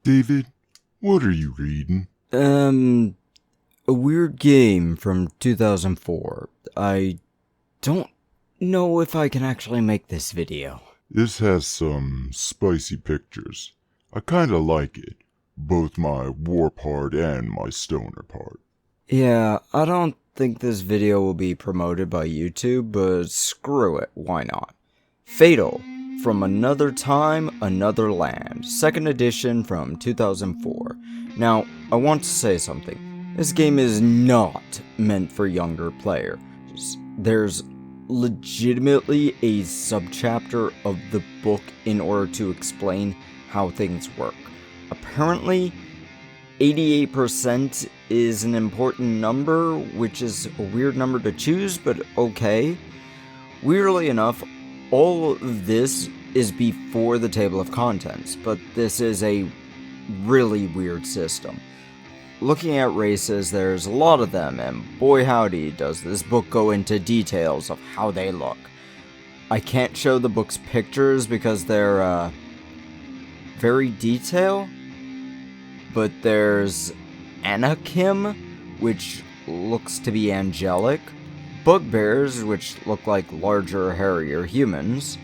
David, what are you reading? A weird game from 2004. I don't know if I can actually make this video. This has some spicy pictures. I kinda like it. Both my war part and my stoner part. Yeah, I don't think this video will be promoted by YouTube, but screw it, why not? F.A.T.A.L, From Another Time, Another Land, 2nd edition from 2004. Now, I want to say something. This game is not meant for younger players. There's legitimately a subchapter of the book in order to explain how things work. Apparently, 88% is an important number, which is a weird number to choose, but okay. Weirdly enough, all of this is before the table of contents, but this is a really weird system. Looking at races, there's a lot of them, and boy howdy does this book go into details of how they look. I can't show the book's pictures because they're, very detailed, but there's Anakim, which looks to be angelic, bugbears, which look like larger, hairier humans,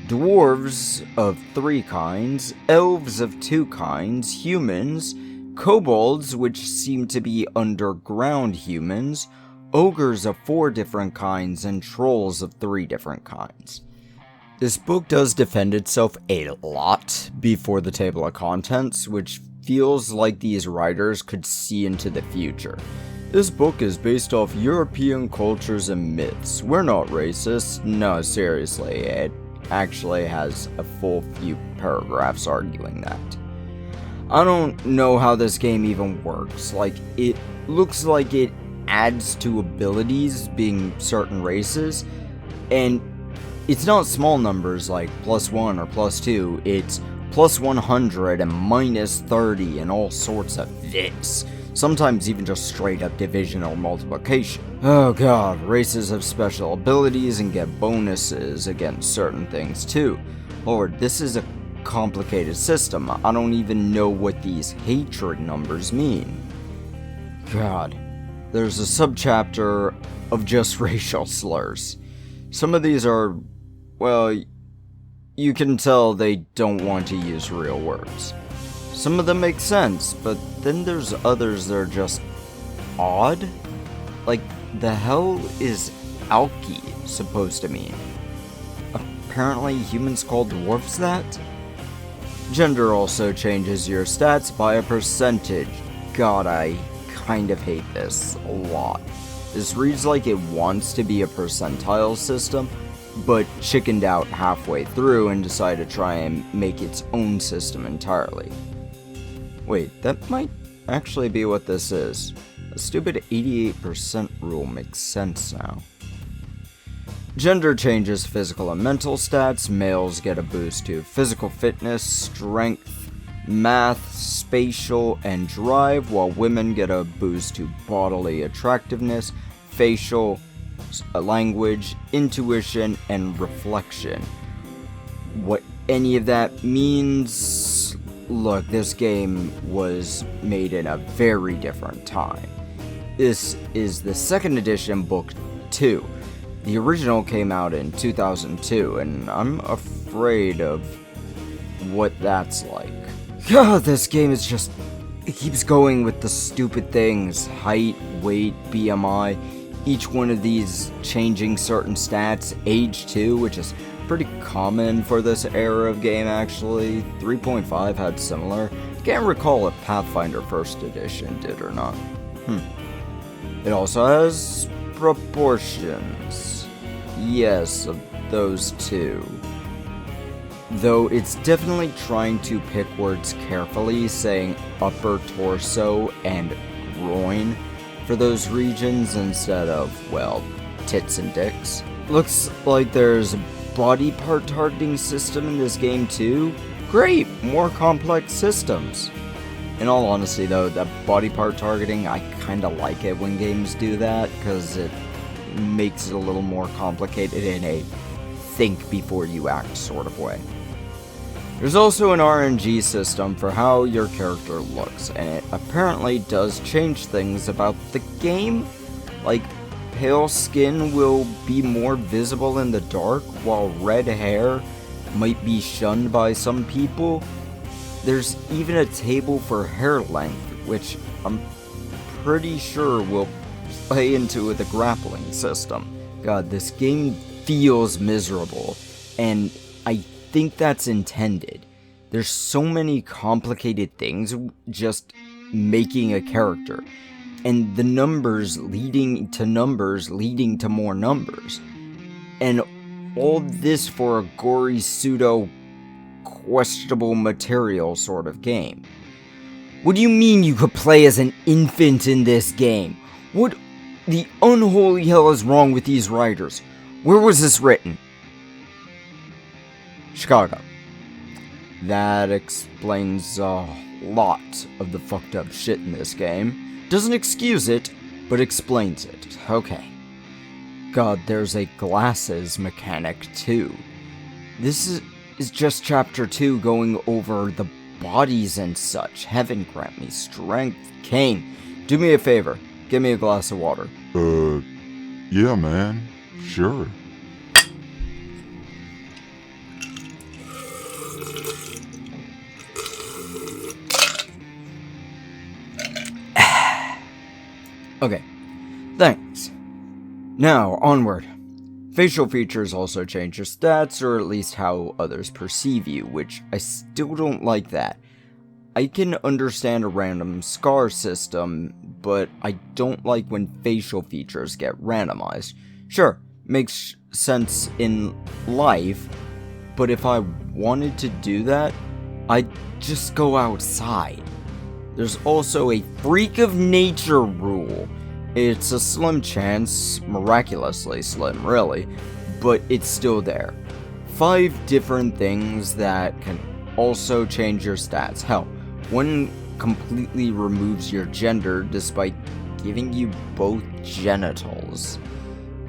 dwarves of 3 kinds, elves of 2 kinds, humans, kobolds, which seem to be underground humans, ogres of 4 different kinds, and trolls of 3 different kinds. This book does defend itself a lot before the table of contents, which feels like these writers could see into the future. This book is based off European cultures and myths. We're not racist. No, seriously, it actually has a full few paragraphs arguing that. I don't know how this game even works. Like, it looks like it adds to abilities being certain races, and it's not small numbers like +1 or +2, it's +100 and -30 and all sorts of this. Sometimes even just straight up division or multiplication. Oh god, races have special abilities and get bonuses against certain things too. Lord, this is a complicated system. I don't even know what these hatred numbers mean. God, there's a subchapter of just racial slurs. Some of these are, well, you can tell they don't want to use real words. Some of them make sense, but then there's others that are just odd. Like, the hell is alki supposed to mean? Apparently humans call dwarves that? Gender also changes your stats by a percentage. God, I kind of hate this a lot. This reads like it wants to be a percentile system, but chickened out halfway through and decided to try and make its own system entirely. Wait, that might actually be what this is. The stupid 88% rule makes sense now. Gender changes physical and mental stats. Males get a boost to physical fitness, strength, math, spatial, and drive, while women get a boost to bodily attractiveness, facial, language, intuition, and reflection. What any of that means... Look, this game was made in a very different time. This is the 2nd edition, book 2. The original came out in 2002, and I'm afraid of what that's like. God, this game is just... It keeps going with the stupid things. Height, weight, BMI. Each one of these changing certain stats. Age too, which is pretty common for this era of game actually. 3.5 had similar. Can't recall if Pathfinder 1st edition did or not. It also has proportions. Yes, of those two. Though it's definitely trying to pick words carefully, saying upper torso and groin for those regions instead of, well, tits and dicks. Looks like there's a body part targeting system in this game too. Great, more complex systems. In all honesty though, that body part targeting, I kinda like it when games do that, because it makes it a little more complicated in a think before you act sort of way. There's also an RNG system for how your character looks, and it apparently does change things about the game. Like, pale skin will be more visible in the dark, while red hair might be shunned by some people. There's even a table for hair length, which I'm pretty sure will play into the grappling system. God, this game feels miserable, and I think that's intended. There's so many complicated things just making a character, and the numbers leading to more numbers, and all this for a gory pseudo questionable material sort of game. What do you mean you could play as an infant in this game? What the unholy hell is wrong with these writers? Where was this written? Chicago. That explains a lot of the fucked up shit in this game. Doesn't excuse it, but explains it. Okay. God, there's a glasses mechanic too. This is just chapter 2 going over the bodies and such. Heaven grant me strength. Kane, do me a favor. Give me a glass of water. Yeah, man. Sure. Okay, thanks. Now, onward. Facial features also change your stats, or at least how others perceive you, which I still don't like that. I can understand a random scar system, but I don't like when facial features get randomized. Sure, makes sense in life, but if I wanted to do that, I'd just go outside. There's also a freak of nature rule. It's a slim chance, miraculously slim really, but it's still there. 5 different things that can also change your stats. Hell, one completely removes your gender despite giving you both genitals.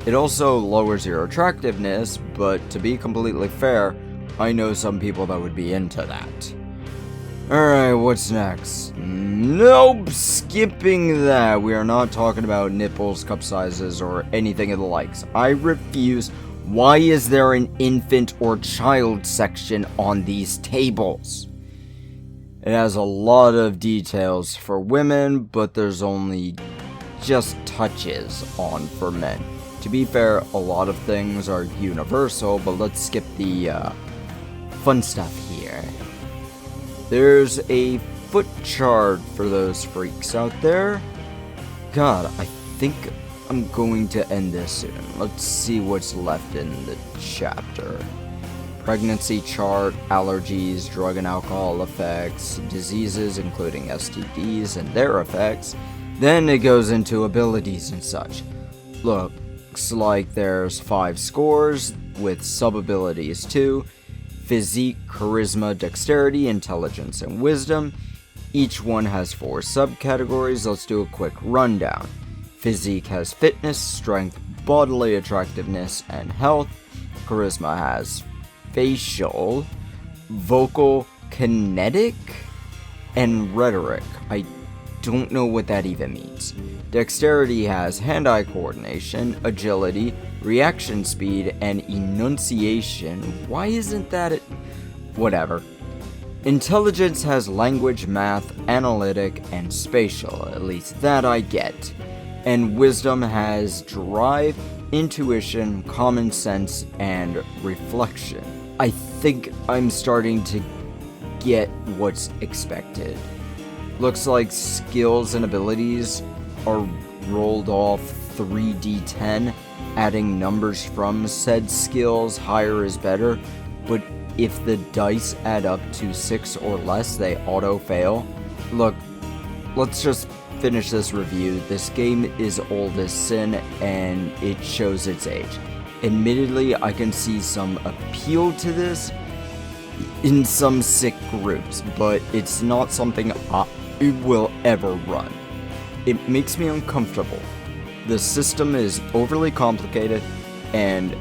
It also lowers your attractiveness, but to be completely fair, I know some people that would be into that. Alright, what's next? Nope, skipping that. We are not talking about nipples, cup sizes, or anything of the likes. I refuse. Why is there an infant or child section on these tables? It has a lot of details for women, but there's only just touches on for men. To be fair, a lot of things are universal, but let's skip the fun stuff here. There's a foot chart for those freaks out there. God, I think I'm going to end this soon. Let's see what's left in the chapter. Pregnancy chart, allergies, drug and alcohol effects, diseases including STDs and their effects. Then it goes into abilities and such. Looks like there's 5 scores with sub-abilities too. Physique, charisma, dexterity, intelligence, and wisdom. Each one has 4 subcategories. Let's do a quick rundown. Physique has fitness, strength, bodily attractiveness, and health. Charisma has facial, vocal, kinetic, and rhetoric. I don't know what that even means. Dexterity has hand-eye coordination, agility, reaction speed, and enunciation. Why isn't that it? Whatever. Intelligence has language, math, analytic, and spatial. At least that I get. And wisdom has drive, intuition, common sense, and reflection. I think I'm starting to get what's expected. Looks like skills and abilities are rolled off 3d10, adding numbers from said skills. Higher is better, but if the dice add up to 6 or less, they auto-fail. Look, let's just finish this review. This game is old as sin, and it shows its age. Admittedly, I can see some appeal to this in some sick groups, but it's not something I will ever run. It makes me uncomfortable. The system is overly complicated and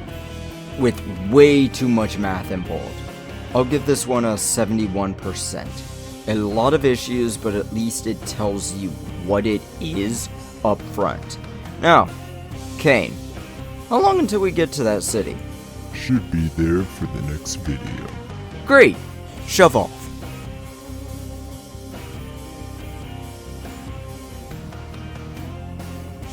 with way too much math involved. I'll give this one a 71%. A lot of issues, but at least it tells you what it is up front. Now, Kane, how long until we get to that city? Should be there for the next video. Great! Shovel.